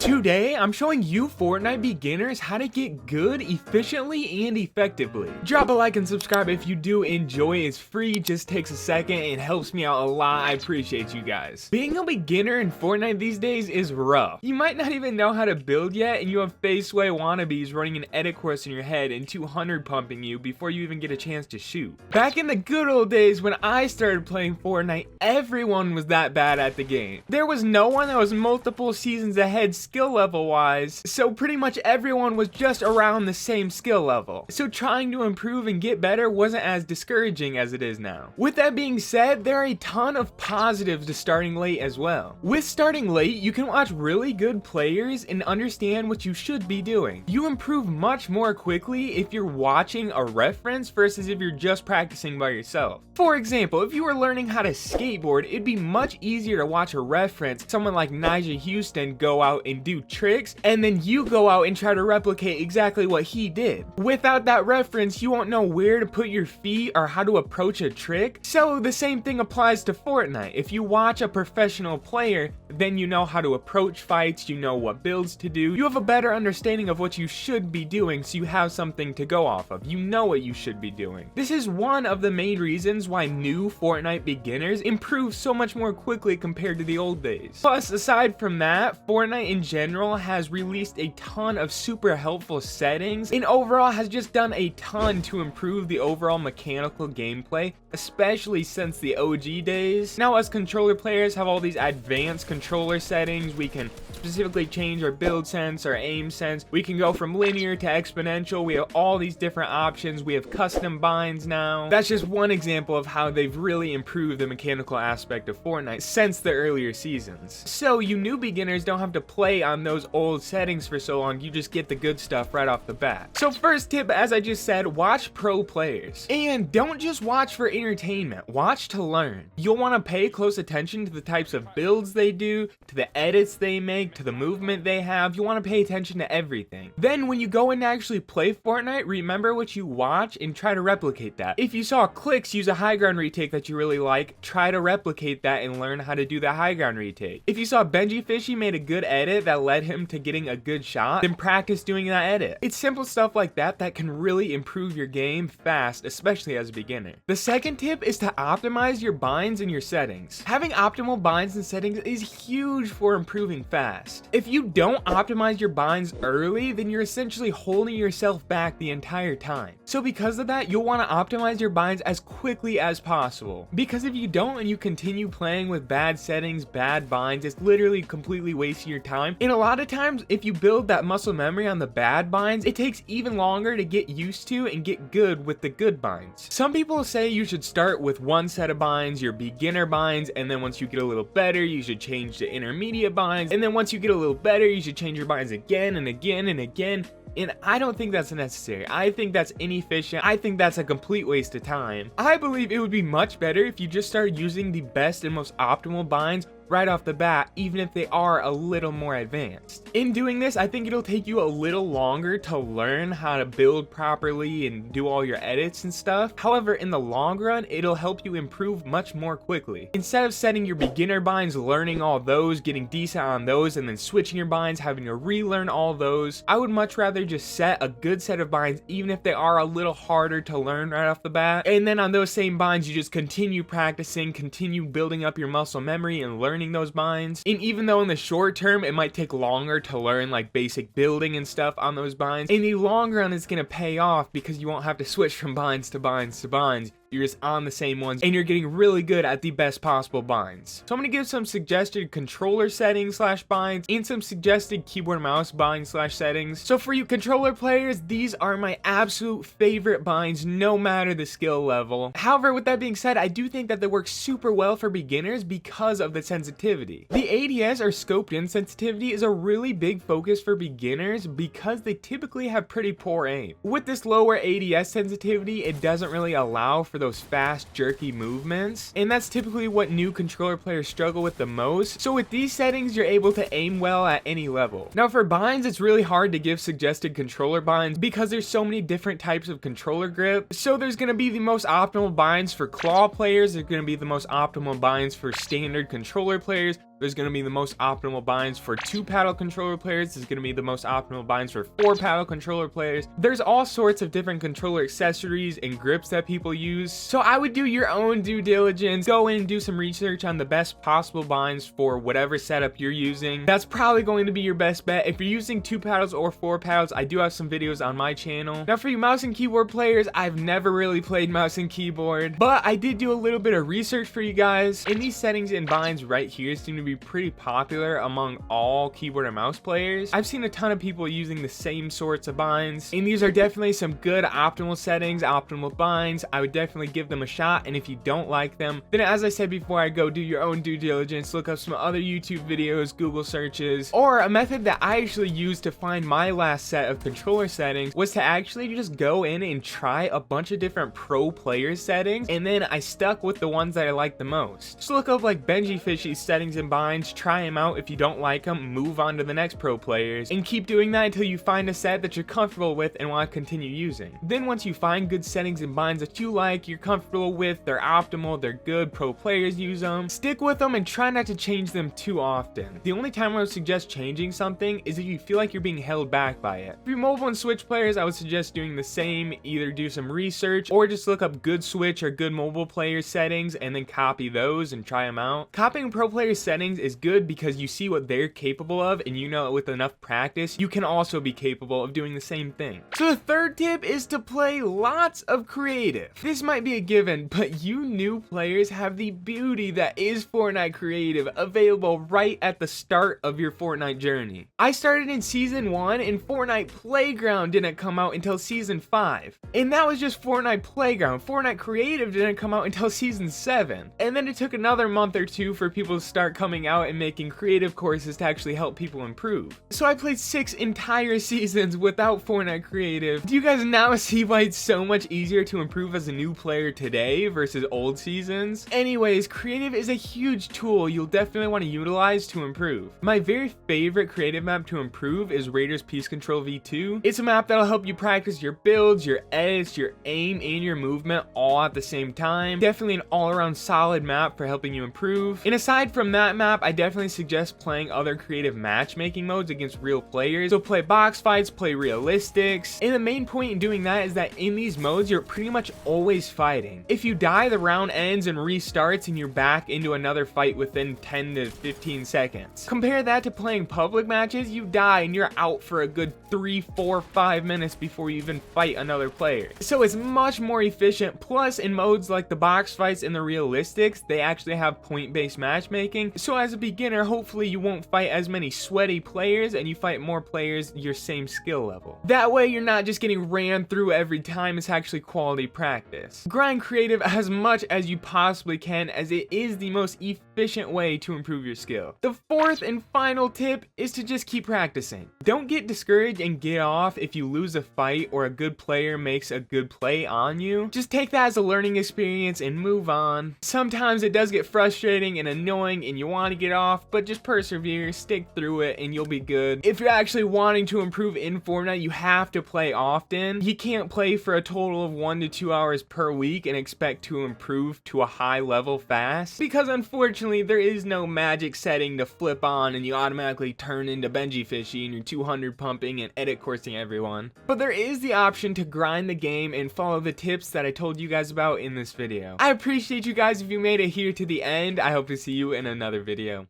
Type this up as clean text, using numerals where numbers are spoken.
Today, I'm showing you Fortnite beginners how to get good efficiently and effectively. Drop a like and subscribe if you do enjoy. It's free, just takes a second and helps me out a lot. I appreciate you guys. Being a beginner in Fortnite these days is rough. You might not even know how to build yet, and you have face-sway wannabes running an edit course in your head and 200 pumping you before you even get a chance to shoot. Back in the good old days when I started playing Fortnite, everyone was that bad at the game. There was no one that was multiple seasons ahead skill level wise, so pretty much everyone was just around the same skill level. So trying to improve and get better wasn't as discouraging as it is now. With that being said, there are a ton of positives to starting late as well. With starting late, you can watch really good players and understand what you should be doing. You improve much more quickly if you're watching a reference versus if you're just practicing by yourself. For example, if you were learning how to skateboard, it'd be much easier to watch a reference, someone like Nigel Houston go out and do tricks, and then you go out and try to replicate exactly what he did. Without that reference, you won't know where to put your feet or how to approach a trick. So the same thing applies to Fortnite. If you watch a professional player, then you know how to approach fights, you know what builds to do, you have a better understanding of what you should be doing, so you have something to go off of. You know what you should be doing. This is one of the main reasons why new Fortnite beginners improve so much more quickly compared to the old days. Plus, aside from that, Fortnite in general has released a ton of super helpful settings and overall has just done a ton to improve the overall mechanical gameplay, especially since the OG days. Now us controller players have all these advanced controller settings. We can specifically change our build sense, our aim sense. We can go from linear to exponential. We have all these different options. We have custom binds now. That's just one example of how they've really improved the mechanical aspect of Fortnite since the earlier seasons. So you new beginners don't have to play on those old settings for so long. You just get the good stuff right off the bat. So first tip, as I just said, watch pro players. And don't just watch for entertainment, watch to learn. You'll want to pay close attention to the types of builds they do, to the edits they make, to the movement they have. You want to pay attention to everything. Then when you go in to actually play Fortnite, remember what you watch and try to replicate that. If you saw Clicks use a high ground retake that you really like, try to replicate that and learn how to do the high ground retake. If you saw Benji Fishy made a good edit that led him to getting a good shot, then practice doing that edit. It's simple stuff like that that can really improve your game fast, especially as a beginner. The second tip is to optimize your binds and your settings. Having optimal binds and settings is huge for improving fast. If you don't optimize your binds early, then you're essentially holding yourself back the entire time. So because of that, you'll want to optimize your binds as quickly as possible. Because if you don't and you continue playing with bad settings, bad binds, it's literally completely wasting your time. And a lot of times, if you build that muscle memory on the bad binds, it takes even longer to get used to and get good with the good binds. Some people say you should start with one set of binds, your beginner binds, and then once you get a little better, you should change to intermediate binds, and then once you get a little better, you should change your binds again and again and again. And I don't think that's necessary. I think that's inefficient. I think that's a complete waste of time. I believe it would be much better if you just started using the best and most optimal binds right off the bat, even if they are a little more advanced. In doing this, I think it'll take you a little longer to learn how to build properly and do all your edits and stuff. However, in the long run, it'll help you improve much more quickly. Instead of setting your beginner binds, learning all those, getting decent on those, and then switching your binds, having to relearn all those, I would much rather just set a good set of binds, even if they are a little harder to learn right off the bat. And then on those same binds, you just continue practicing, continue building up your muscle memory and learning those binds. And even though in the short term it might take longer to learn like basic building and stuff on those binds, in the long run it's gonna pay off because you won't have to switch from binds to binds to binds. You're just on the same ones and you're getting really good at the best possible binds. So I'm going to give some suggested controller settings / binds and some suggested keyboard mouse binds / settings. So for you controller players, these are my absolute favorite binds no matter the skill level. However, with that being said, I do think that they work super well for beginners because of the sensitivity. The ADS or scoped in sensitivity is a really big focus for beginners because they typically have pretty poor aim. With this lower ADS sensitivity, it doesn't really allow for those fast jerky movements, and that's typically what new controller players struggle with the most. So with these settings, you're able to aim well at any level. Now for binds, it's really hard to give suggested controller binds because there's so many different types of controller grip. So there's going to be the most optimal binds for claw players, there's going to be the most optimal binds for standard controller players, There's going to be the most optimal binds for 2 paddle controller players. There's going to be the most optimal binds for 4 paddle controller players. There's all sorts of different controller accessories and grips that people use. So I would do your own due diligence. Go in and do some research on the best possible binds for whatever setup you're using. That's probably going to be your best bet. If you're using 2 paddles or 4 paddles, I do have some videos on my channel. Now for you mouse and keyboard players, I've never really played mouse and keyboard, but I did do a little bit of research for you guys. And these settings and binds right here seem to be pretty popular among all keyboard and mouse players. I've seen a ton of people using the same sorts of binds, and these are definitely some good optimal settings, optimal binds. I would definitely give them a shot, and if you don't like them, then as I said before, I go do your own due diligence, look up some other YouTube videos, Google searches, or a method that I actually used to find my last set of controller settings was to actually just go in and try a bunch of different pro player settings, and then I stuck with the ones that I like the most. So look up like Benji Fishy's settings and binds, try them out. If you don't like them, move on to the next pro players, and keep doing that until you find a set that you're comfortable with and want to continue using. Then once you find good settings and binds that you like, you're comfortable with, they're optimal, they're good, pro players use them, stick with them and try not to change them too often. The only time I would suggest changing something is if you feel like you're being held back by it. For your mobile and Switch players, I would suggest doing the same. Either do some research or just look up good Switch or good mobile player settings and then copy those and try them out. Copying pro player settings is good because you see what they're capable of, and you know with enough practice you can also be capable of doing the same thing. So the third tip is to play lots of creative. This might be a given, but you new players have the beauty that is Fortnite creative available right at the start of your Fortnite journey. I started in season 1 and Fortnite Playground didn't come out until season 5, and that was just Fortnite Playground. Fortnite creative didn't come out until season 7, and then it took another month or two for people to start coming out and making creative courses to actually help people improve. So I played 6 entire seasons without Fortnite creative. Do you guys now see why it's so much easier to improve as a new player today versus old seasons? Anyways, creative is a huge tool you'll definitely want to utilize to improve. My very favorite creative map to improve is Raiders Peace Control V2. It's a map that'll help you practice your builds, your edits, your aim, and your movement all at the same time. Definitely an all-around solid map for helping you improve. And aside from that map, I definitely suggest playing other creative matchmaking modes against real players. So play box fights, play realistics. And the main point in doing that is that in these modes, you're pretty much always fighting. If you die, the round ends and restarts and you're back into another fight within 10 to 15 seconds. Compare that to playing public matches. You die and you're out for a good 3, 4, 5 minutes before you even fight another player. So it's much more efficient. Plus in modes like the box fights and the realistics, they actually have point-based matchmaking. So as a beginner, hopefully you won't fight as many sweaty players and you fight more players your same skill level. That way you're not just getting ran through every time, it's actually quality practice. Grind creative as much as you possibly can, as it is the most efficient way to improve your skill. The fourth and final tip is to just keep practicing. Don't get discouraged and get off if you lose a fight or a good player makes a good play on you. Just take that as a learning experience and move on. Sometimes it does get frustrating and annoying and you want to get off, but just persevere, stick through it, and you'll be good. If you're actually wanting to improve in Fortnite, you have to play often. You can't play for a total of 1 to 2 hours per week and expect to improve to a high level fast, because unfortunately there is no magic setting to flip on and you automatically turn into Benji Fishy and you're 200 pumping and edit coursing everyone. But there is the option to grind the game and follow the tips that I told you guys about in this video. I appreciate you guys if you made it here to the end. I hope to see you in another video.